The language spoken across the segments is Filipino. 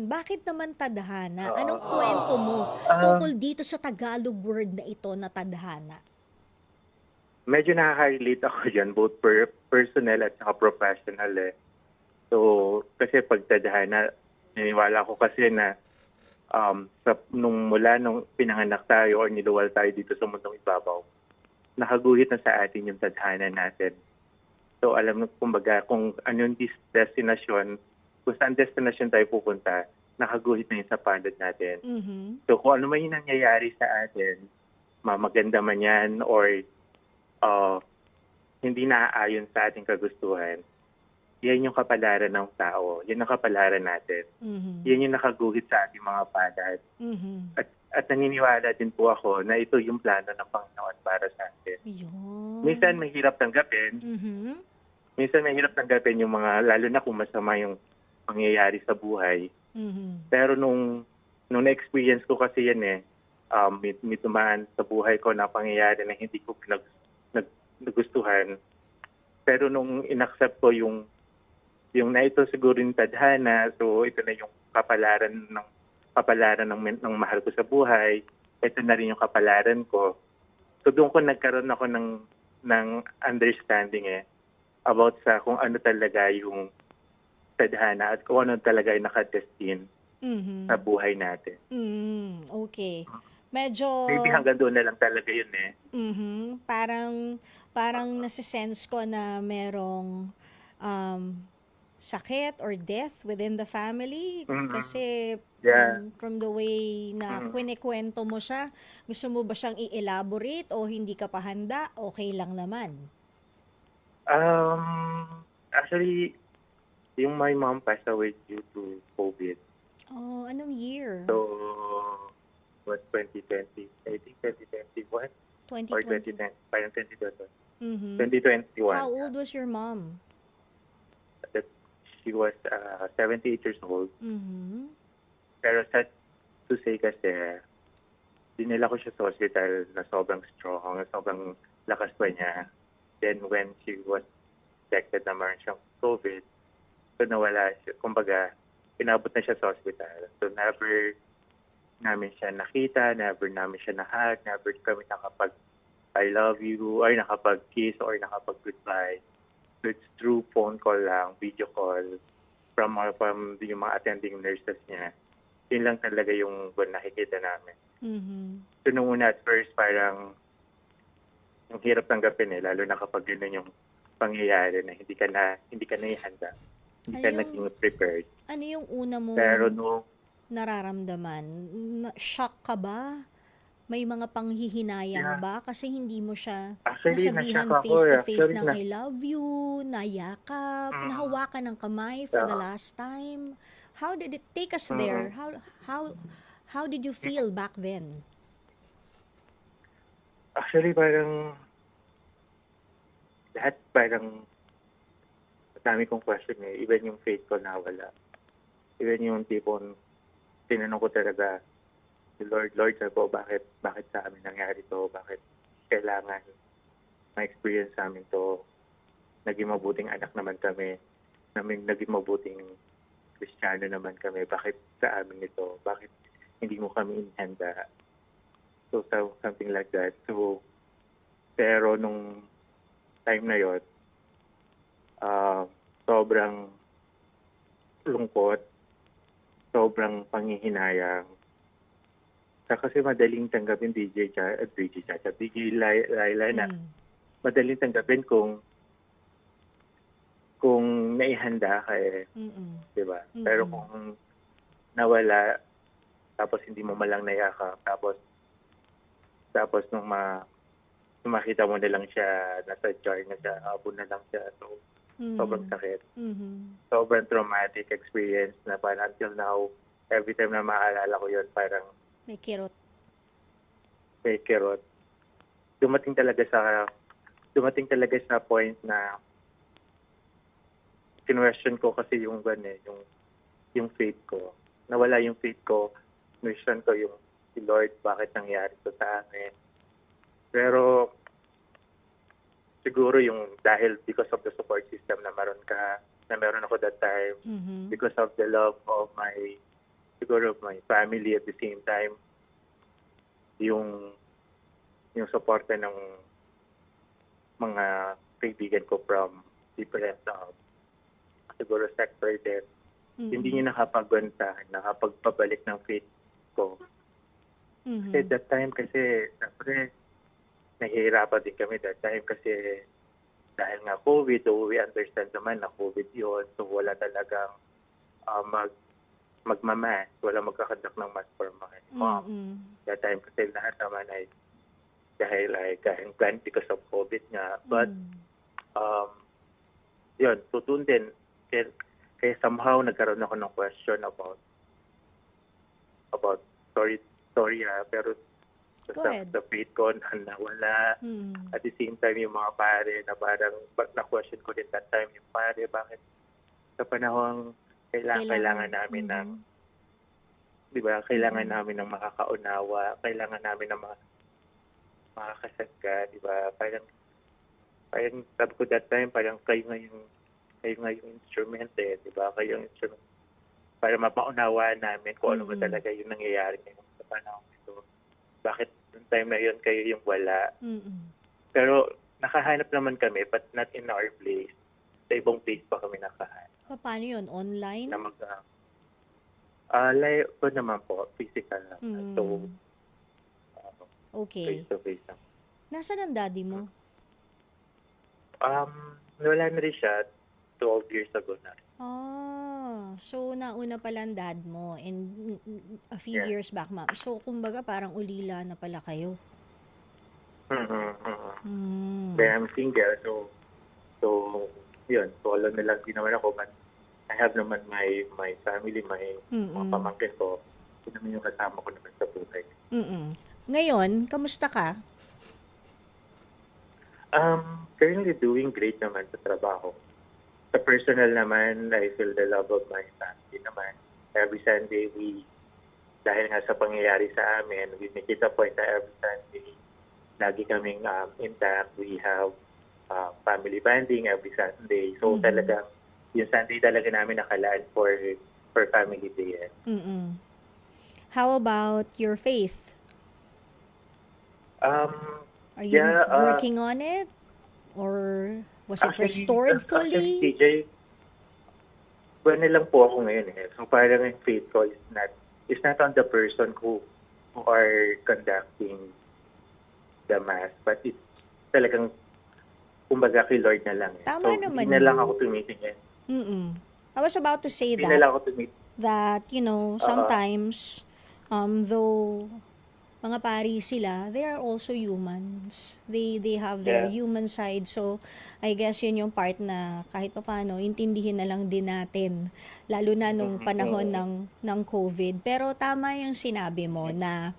Bakit naman tadhana? Oo. Anong kwento mo tungkol Um, dito sa Tagalog word na ito na tadhana? Medyo nakaka-relate ako diyan both personal at saka professional, eh. So, kasi 'pag tadhana, naniniwala ako kasi na, nung pinanganak tayo or niluwal tayo dito sa mundong ibabaw, nakaguhit na sa atin yung tadhana natin. So, alam mo kumbaga kung ano yung destinasyon, kung saan destinasyon tayo pupunta, nakaguhit na yun sa palad natin. Mhm. So, kung ano man yung nangyayari sa atin, maganda man yan or ah, hindi naaayon sa ating kagustuhan, yan yung kapalaran ng tao, yan ang kapalaran natin. Mhm. Yan yung nakaguhit sa ating mga palad. Mhm. At naniniwala din po ako na ito yung plano ng Panginoon para sa atin. Minsan Yun. mahirap tanggapin, Mhm. minsan mahirap tanggapin yung mga, lalo na kung masama yung pangyayari sa buhay. Mhm. Pero nung na-experience ko kasi yan eh, may dumaan sa buhay ko na pangyayari na hindi ko nagustuhan. Pero nung inaccept ko yung na ito siguro yung tadhana, so ito na yung kapalaran ng mahal ko sa buhay, ito na rin yung kapalaran ko. So doon ko nagkaroon ako ng understanding eh about sa kung ano talaga yung tadhana at kung ano talaga yung nakadestin sa Mhm. buhay natin. Okey. Medyo Maybe hanggang doon na lang talaga yun eh. parang parang nase-sense ko na merong, um, sakit or death within the family Mm. kasi, Yeah. from the way na Mm. kinukuwento mo siya, gusto mo ba siyang i-elaborate o hindi ka pa handa, okey lang naman? Actually, yung my mom passed away due to COVID. Oh, anong year? So, what 2020? I think 2021 or 2020. 2010, parang 2021. Mhm. 2021, How yeah. old was your mom? That she was 78 years old. Mhm. Pero sad to say kasi, dinala ko siya sa hospital na sobrang strong, sobrang lakas pa niya. Then when she was detected na meron siyang COVID, so nawala siya. Kumbaga, inabot na siya sa hospital. So never namin siya nakita, never namin siya na-hug, never kami nakapag I love you, or nakapag-kiss, or nakapag-goodbye. So it's through phone call lang, video call, from yung mga attending nurses niya. Yun lang talaga yung nakikita namin. Mhm. So nung una at first, parang ang hirap tanggapin eh, lalo na kapag yun yung pangyayari na hindi ka na ihanda, hindi Ano ka yung naging prepared. ano yung una Pero mong nung nararamdaman? Shock ka ba? May mga panghihinayang yeah, ba? Kasi hindi mo siya actually na-shock nasabihan ako face eh. to face Actually ng I love you, nayakap, mm, nahawakan ng kamay for the yeah, last time. How did it take us mm, there? How how did you feel back then? actually parang lahat parang dami kong question eh. Even yung faith ko nawala. Even yung tipong tinanong ko talaga, si Lord, Lord, sabi ko, bakit sa amin nangyari to? Bakit kailangan ma-experience namin to? Naging mabuting anak naman kami. Naging mabuting Kristiyano naman kami. Bakit sa amin ito? Bakit hindi mo kami inihanda? So, something like that. So, pero nung time na yon, ah, sobrang lungkot, sobrang panghihinayang. Kasi madaling tanggapin DJ Laila na Mm. madaling tanggapin kung naihanda ka eh, Mm. 'di ba? Pero Mm. kung nawala tapos hindi mo man lang nayakap, tapos nung makita mo na lang siya, nasa jar na siya, habol na lang siya. So, sobrang Mhm. sakit. Mhm. Sobrang traumatic experience na parang until now, every time na maalala ko yun, parang May kirot. may kirot. Dumating talaga sa point na kinwestiyon ko kasi yung yung faith ko. Nawala yung faith ko, question ko yung si Lord, bakit nangyari to sa amin. Pero siguro yung dahil because of the support system na meron ako that time, Mhm. because of the love of my siguro my family at the same time, yung suporta ng mga kaibigan ko from different siguro sector din. Hindi niya nakapagpabalik ng faith ko. Kasi that time kasi, siyempre, nahihirapan din kami that time kasi dahil nga COVID, so we understand naman na COVID yun. So wala talagang magmamass, wala magkakandak ng mass for my mom. That time kasi lahat naman ay dahil because of COVID nga. But yun, so doon din, kaya somehow nagkaroon ako ng question about sorry pero Go ahead. the faith ko nawala. At the same time, yung mga pare na parang na-question ko din that time yung pare, bakit sa panahon kailangan namin ng, di ba, kailangan namin ng makakaunawa, kailangan namin ng makakasagka, di ba, parang sabi ko that time, parang kayo nga yung instrument di ba, kayo yung instrument para mapaunawaan namin kung ano ba talaga yung nangyayari ngayon sa panahon ito. Bakit yung time na yun kayo yung wala? Pero nakahanap naman kami, but not in our place. Sa ibang place pa kami nakahanap. Paano yun? Online? Na live po naman po, physical naman. So, Okay. face-to-face naman. Nasaan ang daddy mo? Wala na rin siya 12 years ago na. So nauna pala ang dad mo and a few Yeah. years back, ma'am. So kumbaga parang ulila na pala kayo. Kaya I'm single, so yun, solo na lang din naman ako, but I have naman my family, mga pamangkin ko. Yun naman yung kasama ko naman sa buhay. Ngayon, kamusta ka? Currently doing great naman sa trabaho. Sa personal naman, I feel the love of my family naman. Every Sunday, dahil nga sa pangyayari sa amin, we make it a point na every Sunday, lagi kaming intact. We have family bonding every Sunday. So talaga, yung Sunday talaga namin nakalaan for family day. How about your faith? Are you working on it? Or was it restored fully? Actually, TJ, bueno lang po ako ngayon So parang yung faith ko is not on the person who are conducting the mass, but it's talagang kumbaga kay Lord na lang. Tama so, naman hindi na lang yun. ako tumitingin. I was about to say Hindi na lang ako that, sometimes, though mga pari sila, they are also humans. They have their human side. So, I guess yun yung part na kahit paano, intindihin na lang din natin. Lalo na nung panahon ng COVID. Pero tama yung sinabi mo na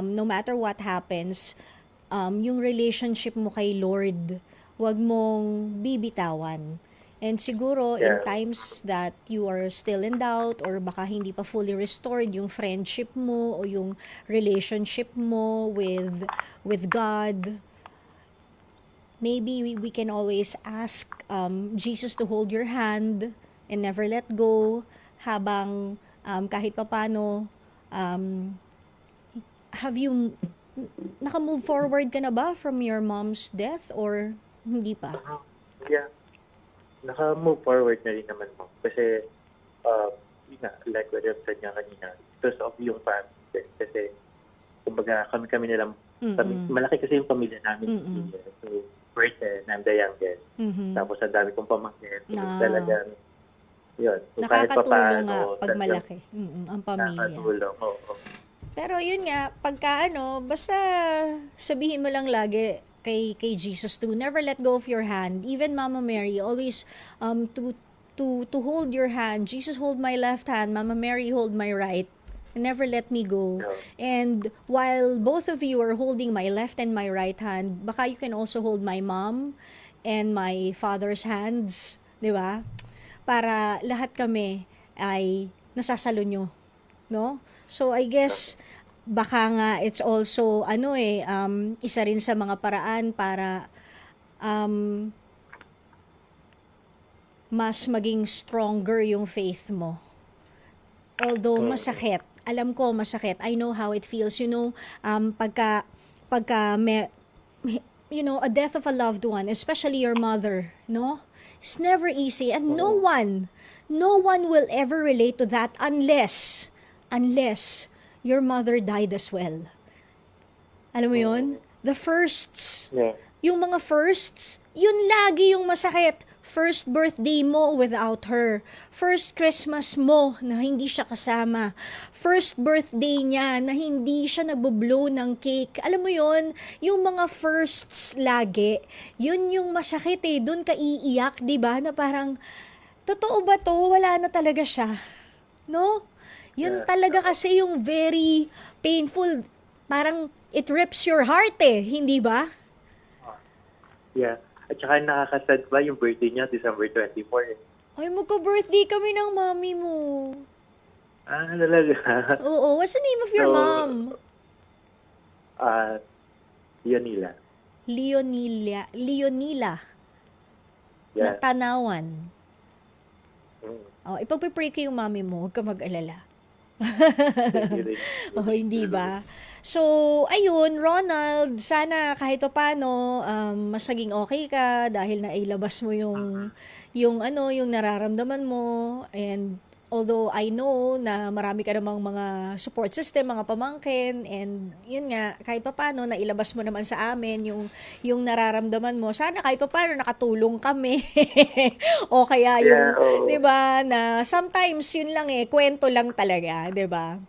no matter what happens, yung relationship mo kay Lord, wag mong bibitawan. And siguro, in times that you are still in doubt or baka hindi pa fully restored yung friendship mo o yung relationship mo with God, maybe we can always ask Jesus to hold your hand and never let go habang kahit papano, have you naka-move forward ka na ba from your mom's death or hindi pa? Yeah. Naka-move forward na rin naman mo. Kasi, like what I've said nga kanina, because of yung family. Kasi, kumbaga, kami nilang, malaki kasi yung pamilya namin. So, first, I'm the youngest. Tapos, ang dami kong pamangkin. So, talagang, yun. So, nakakatulong nga pag malaki ang pamilya. Nakakatulong, oo. Pero yun nga, pagka basta sabihin mo lang lagi, kay Jesus to never let go of your hand. Even Mama Mary always to hold your hand. Jesus, hold my left hand. Mama Mary, hold my right. Never let me go. And while both of you are holding my left and my right hand, baka you can also hold my mom and my father's hands, di ba? Para lahat kami ay nasasalo nyo, no? So I guess baka nga it's also isa rin sa mga paraan para mas maging stronger yung faith mo. Although masakit, alam ko masakit. I know how it feels. Pagka a death of a loved one, especially your mother, no? It's never easy, and no one will ever relate to that unless your mother died as well. Alam mo yun? The firsts, Yeah. yung mga firsts, yun lagi yung masakit. First birthday mo without her. First Christmas mo na hindi siya kasama. First birthday niya na hindi siya nagbo-blow ng cake. Alam mo yun, yung mga firsts lagi, yun yung masakit eh. Doon ka iiyak, di ba? Na parang, totoo ba to? Wala na talaga siya. No? Yun Yeah. talaga kasi yung very painful. Parang it rips your heart eh, hindi ba? Yeah. At saka nakakasad ba yung birthday niya, December 24 eh. Ay, magka-birthday kami ng mami mo. Ah, talaga? Oo, what's the name of your So, mom? Yanila. Leonila Yeah. Natanawan. Mm. Oh, ipagpipray ko yung mami mo, huwag ka mag-alala. Thank you. Oh, hindi ba? So, ayun, Ronald, sana kahit paano mas naging okay ka dahil nailabas mo yung nararamdaman mo, and although I know na marami ka namang mga support system, mga pamangkin, and yun nga, kahit paano nailabas mo naman sa amin yung nararamdaman mo. Sana kahit paano nakatulong kami. O kaya yung, Yeah, oo. 'di ba, na sometimes yun lang eh, kwento lang talaga, 'di ba?